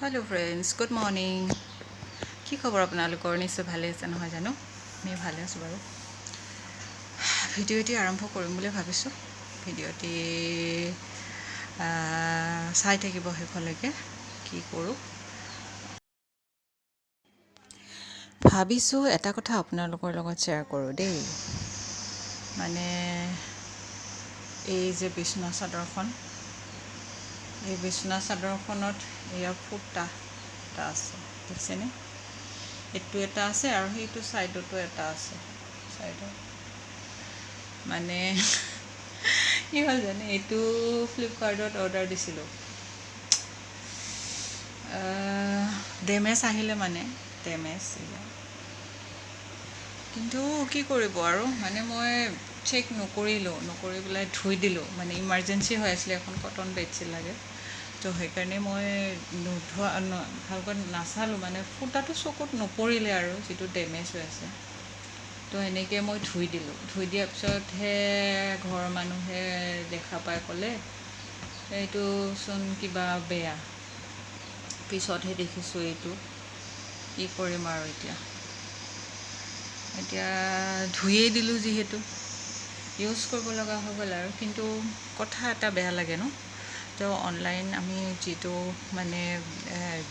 Hello friends good morning কি খবৰ আপোনালোকৰ নিশ্চয় ভালে আছে নহয় জানো আমি ভালে আছো বাৰু ভিডিঅ'টি আৰম্ভ কৰিম বুলি ভাবিছো ভিডিঅ'টি চাই থাকিব হেফলৈকে কি কৰো ভাবিছো এটা কথা আপোনালোকৰ লগত শেয়াৰ কৰো দেই মানে এই যে বিছনা চাদৰখন এই বিছনা চাদৰখনত এয়া ফুটা এটা আছে দেখছেনে এটো এটা আছে আৰু সেইটো সাইডতো এটা আছে সাইডত মানে কি হল জানে এটো ফ্লিপকাৰ্টত অৰ্ডাৰ দিছিলো ডেমেজ আহিলে মানে ডেমেজ কিন্তু কি কৰিব আৰু মানে মই চেক নকৰি পেলাই ধুই দিলো মানে ইমাৰ্জেন্সি হৈ আছিল এখন কটন বেডশ্বীট লাগে তো সেইকাৰণে মই নোধোৱা ভালকৈ নাচালোঁ মানে ফুটাটো চকুত নপৰিলে আৰু যিটো ডেমেজ হৈ আছে তো এনেকৈ মই ধুই দিয়াৰ পিছতহে ঘৰৰ মানুহে দেখা পাই ক'লে এইটো চোন কিবা বেয়া পিছতহে দেখিছোঁ এইটো কি কৰিম আৰু এতিয়া ধুইয়ে দিলোঁ যিহেতু ইউজ কৰিব লগা হৈ গ'ল আৰু কিন্তু কথা এটা বেয়া লাগে ন তো অনলাইন আমি যেটো মানে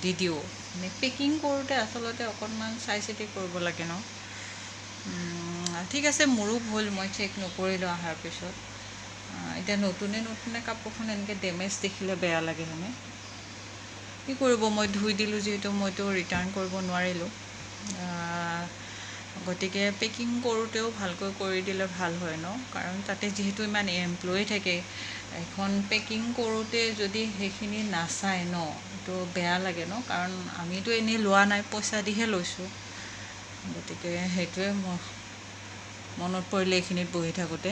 দি দিও মানে পেকিং কৰোঁতে আচলতে অকণমান চাই চিতি কৰিব লাগে ন ঠিক আছে মোৰো ভুল মই চেক নকৰিলোঁ আহাৰ পিছত এতিয়া নতুনে কাপোৰখন এনেকৈ ডেমেজ দেখিলে বেয়া লাগে হয়নে কি কৰিব মই ধুই দিলোঁ যেহেতু মইতো ৰিটাৰ্ণ কৰিব নোৱাৰিলোঁ গতিকে পেকিং কৰোঁতেও ভালকৈ কৰি দিলে ভাল হয় ন কাৰণ তাতে যেহেতু ইমান এমপ্লয়ি থাকে এখন পেকিং কৰোঁতে যদি সেইখিনি নাচায় ন তো বেয়া লাগে ন কাৰণ আমিতো এনেই লোৱা নাই পইচা দিহে লৈছোঁ গতিকে সেইটোৱে মনত পৰিলে এইখিনিত বহি থাকোঁতে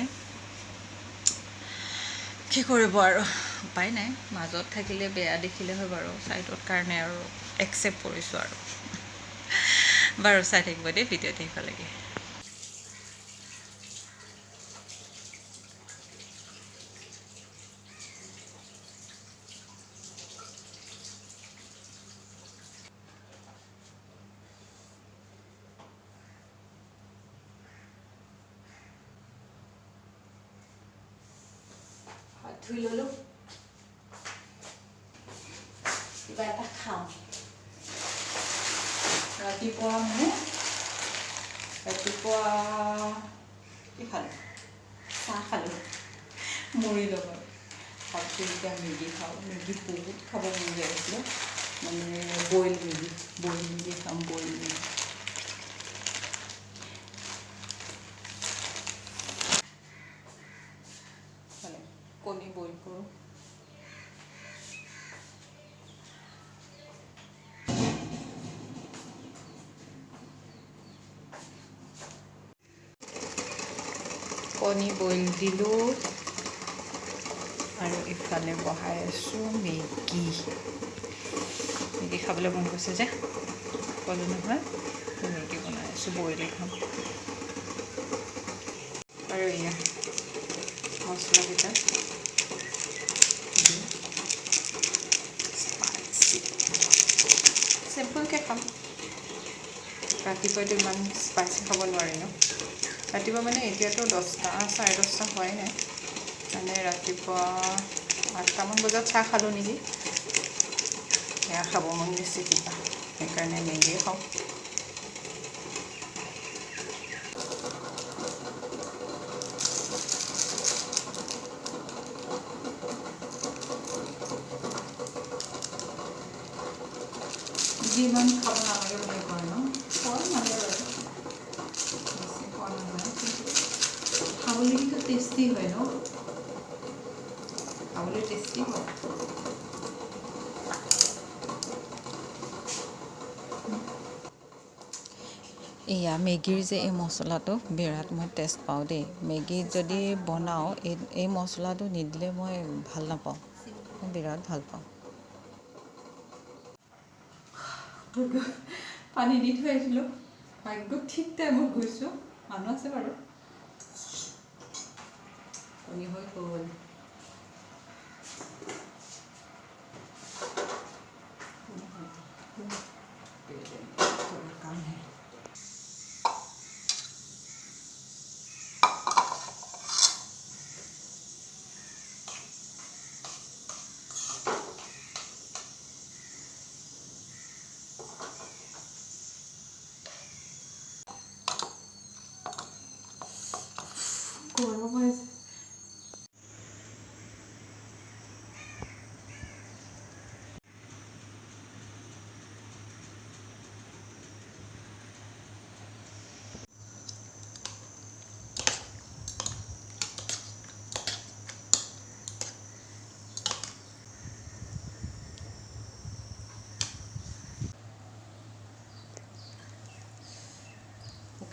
কি কৰিব আৰু উপায় নাই মাজত থাকিলে বেয়া দেখিলে হয় বাৰু সাইডৰ কাৰণে আৰু একসেপ্ট কৰিছোঁ আৰু বাৰু চাই থাকিব দেই ভিডিঅ'টো এইফালেকে ধুই ল'লোঁ কিবা এটা খাওঁ ৰাতিপুৱা কি খালোঁ চাহ খালোঁ মুড়ি লগত ভাবছোঁ এতিয়া মেগী খাওঁ মেগী বহুত খাব মন যায় আছিলে মানে বইল মেগী খাম বইল মেগী কণী বইল কৰোঁ কণী বইল দিলোঁ আৰু ইফালে বহাই আছোঁ মেগী খাবলৈ মন গৈছে যে ক'লোঁ নহয় মেগী বনাই আছোঁ বইলে খাম আৰু এয়া মছলাকেইটা চিম্পলকৈ খাম ৰাতিপুৱাইতো ইমান স্পাইচি খাব নোৱাৰি ন ৰাতিপুৱা মানে এতিয়াতো 10টা 10:30 হোৱাই নাই মানে ৰাতিপুৱা 8টামান বজাত চাহ খালোঁ নেকি সেয়া খাব মন গৈছে কিবা সেইকাৰণে মেগীয়ে খাওঁ যিমান খাব নালাগে বুলি কয় ন খোৱা নালাগে বাৰু বেছি খোৱা নাযায় খাবলৈ কিন্তু টেষ্টি হয় ন খাবলৈ টেষ্টি হয় এয়া মেগীৰ যে এই মছলাটো বিৰাট মই টেষ্ট পাওঁ দেই মেগীত যদি বনাওঁ এই মছলাটো নিদিলে মই ভাল নাপাওঁ মই বিৰাট ভাল পাওঁ পানী দি থৈ আহিছিলোঁ ভাগ্য ঠিক টাইমত গৈছোঁ মানুহ আছে বাৰু কণী হৈ গ'ল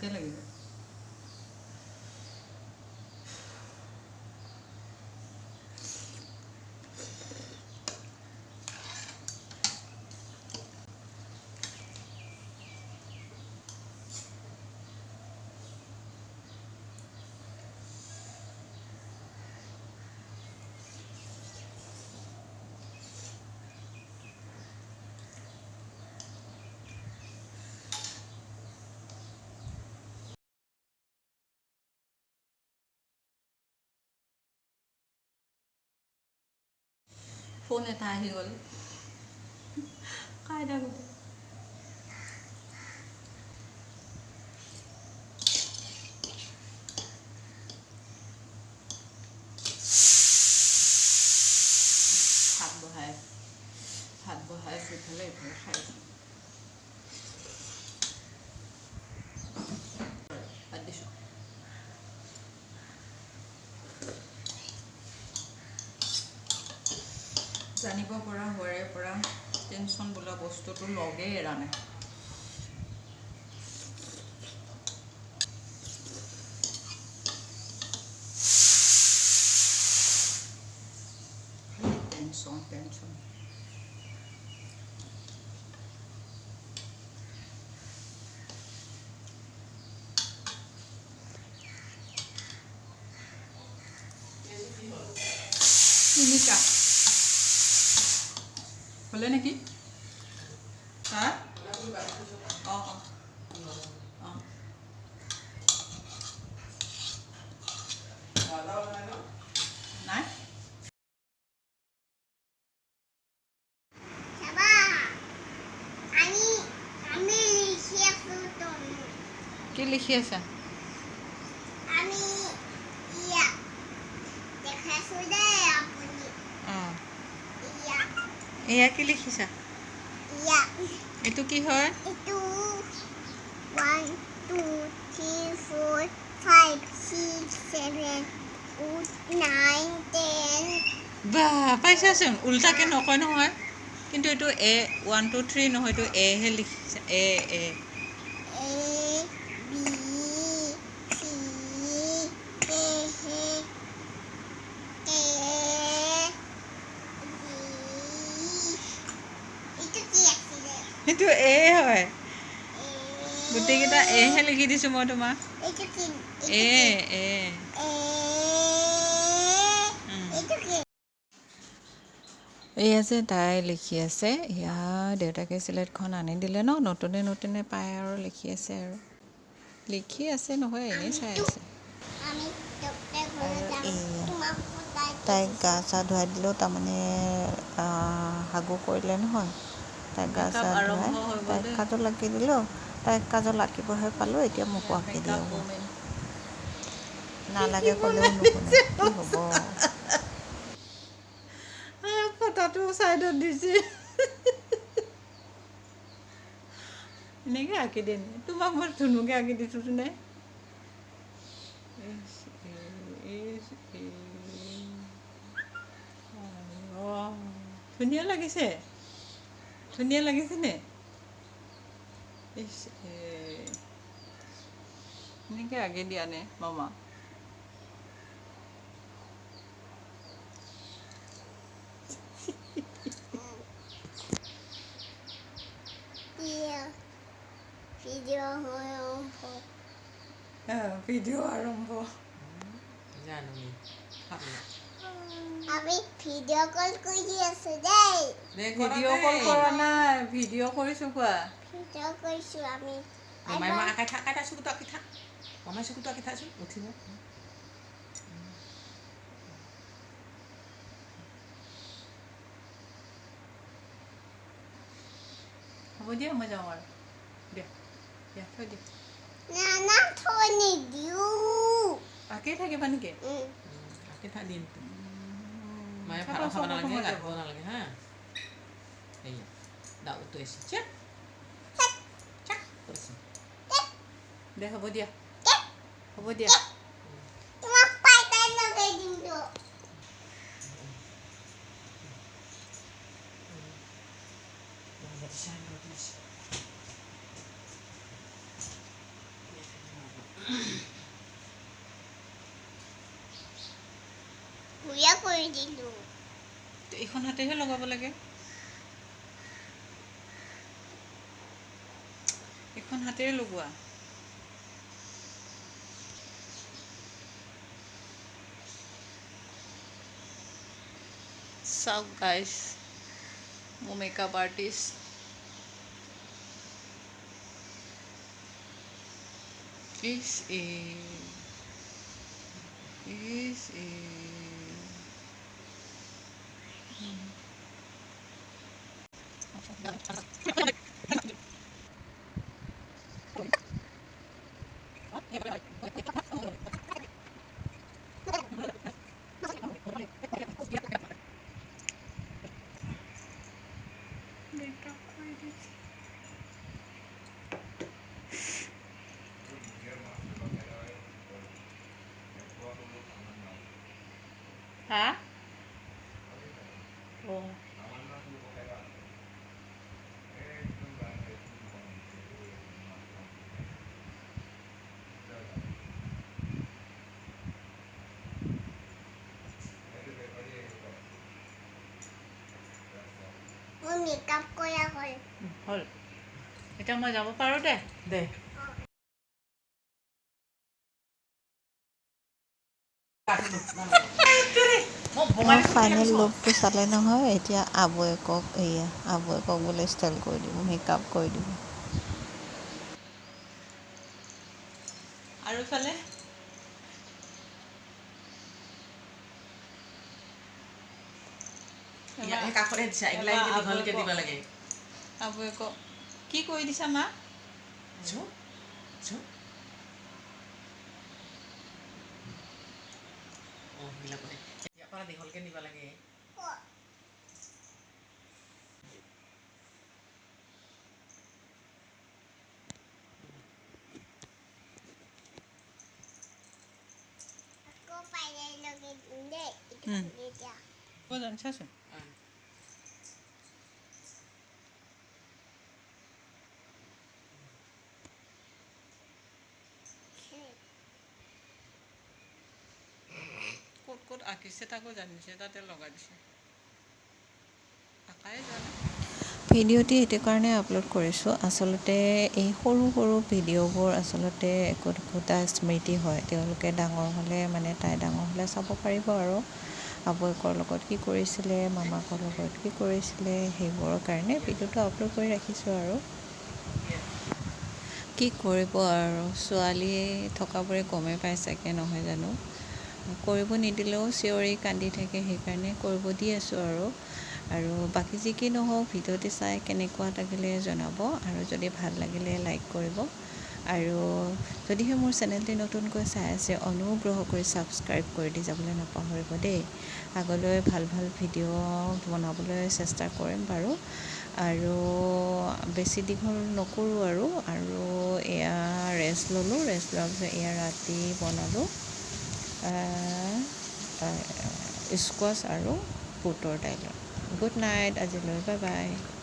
ভালকৈ লাগিব ফোন এটা আহি গ'ল খাই থাকোঁতে ভাত বহাই ইফালে ইফালে খাই ভাত দিছোঁ জানিব পৰা হোৱাৰে পৰা টেনশ্যন বোলা বস্তুটো লগেই এৰা নাই টেনশ্যন তিনিটা হ'লে নেকি হা অঁ অঁ অঁ নাই কি লিখি আছা অঁ এয়া কি লিখিছা এইটো কি হয় 1 2 3 4 5 6 7 8 9 10 বা পাইছাচোন উল্টাকৈ নকয় নহয় কিন্তু এইটো A 1 2 3 নহয় এইটো এহে লিখিছে এ A B C D E সেইটো এ হয় গোটেইকেইটা এহে লিখি দিছোঁ মই তোমাক এ এ এয়া যে তাই লিখি আছে এয়া দেউতাকে চিলেটখন আনি দিলে ন নতুনে পায় আৰু লিখি আছে আৰু লিখি আছে নহয় এনেই চাই আছে তাইক গা চা ধুৱাই দিলেও তাৰমানে হাগু কৰিলে নহয় তাইক গা চা ধুৱাই তাইক কাজল আঁকি দিলোঁ তাইক কাজল আঁকিবহে পালোঁ এতিয়া মোকো আঁকি দিয়ে নালাগে ক'লেও নুশুনে কি হ'ব ফটাটো ছাইডত দিছে এনেকৈ আঁকি দিয়ে তোমাক মই ধুনুকৈ আঁকি দিছোঁ নে ধুনীয়া লাগিছেনে এনেকৈ আঁকি দিয়া নে মামা ভিডিঅ' আৰম্ভ আমি ভিডিঅ' কল কৰি আছো দেই ভিডিঅ' কল কৰা নাই ভিডিঅ' কৰিছোঁ কোৱা ভিডিঅ' কৰিছোঁ আমি হ'ব দিয়া মই যাওঁ আৰু দিয়া থৈ দিয়া নানা থৈ নিদিওঁ আঁকি থাকিবা নেকি Maya parang sama nalang ya, nggak nalang ha. Iya, dah utuh isi cek, cek terus. দে হ'ব দিয়া তোমাক পাই তাই লগাই দিম তো কৰি দিলোঁ এইখন হাতেহে লগাব লাগে এইখন হাতেৰে লগোৱা চাওক গাইজ মোৰ মেকআপ আৰ্টিষ্ট is a হা oh মোৰ মেকআপ কৰা হ'ল হ'ল এতিয়া মই যাব পাৰোঁ দে দে মই ফাইনেল লুকটো চালে নহয় এতিয়া আবয়েকক আবয়েকক বোলে ষ্টাইল কৰি দিব মেকআপ কৰি দিব আৰু ফালে এই কাষতে দিছা এইবিলাক দীঘলকৈ দিব লাগে আবয়েকক কি কৰি দিছা মা ঝুম ঝুম অঁ সেইবিলাকতে ইয়াৰ পৰা দীঘলকৈ দিব লাগে আকৌ পাইলাই লগাই দিম দেই এতিয়া জানিছাচোন ক'ত ক'ত আঁকিছে তাকো জানিছে তাতে লগাই দিছে আঁকাই জানে ভিডিঅ'টি সেইটো কাৰণে আপলোড কৰিছোঁ আচলতে এই সৰু সৰু ভিডিঅ'বোৰ আচলতে একোটা স্মৃতি হয় তেওঁলোকে ডাঙৰ হ'লে মানে তাই ডাঙৰ হ'লে চাব পাৰিব আৰু আবয়েকৰ লগত কি কৰিছিলে মামাকৰ লগত কি কৰিছিলে সেইবোৰৰ কাৰণে ভিডিঅ'টো আপলোড কৰি ৰাখিছোঁ আৰু কি কৰিব আৰু ছোৱালী থকাবোৰে গমেই পাই চাগে নহয় জানো কৰিব নিদিলেও চিঞৰি কান্দি থাকে সেইকাৰণে কৰিব দি আছোঁ আৰু বাকী যি কি নহওক ভিডিঅ'টি চাই কেনেকুৱা লাগিলে জনাব আৰু যদি ভাল লাগিলে লাইক কৰিব আৰু যদিহে মোৰ চেনেলটি নতুনকৈ চাই আছে অনুগ্ৰহ কৰি ছাবস্ক্ৰাইব কৰি দি যাবলৈ নাপাহৰিব দেই আগলৈ ভাল ভাল ভিডিঅ' বনাবলৈ চেষ্টা কৰিম বাৰু আৰু বেছি দীঘল নকৰোঁ আৰু এয়া ৰেষ্ট ল'লোঁ ৰেষ্ট লোৱাৰ পিছত এয়া ৰাতি বনালোঁ স্কোৱাছ আৰু বুটৰ দাইলত গুড নাইট আজিলৈ বাই বাই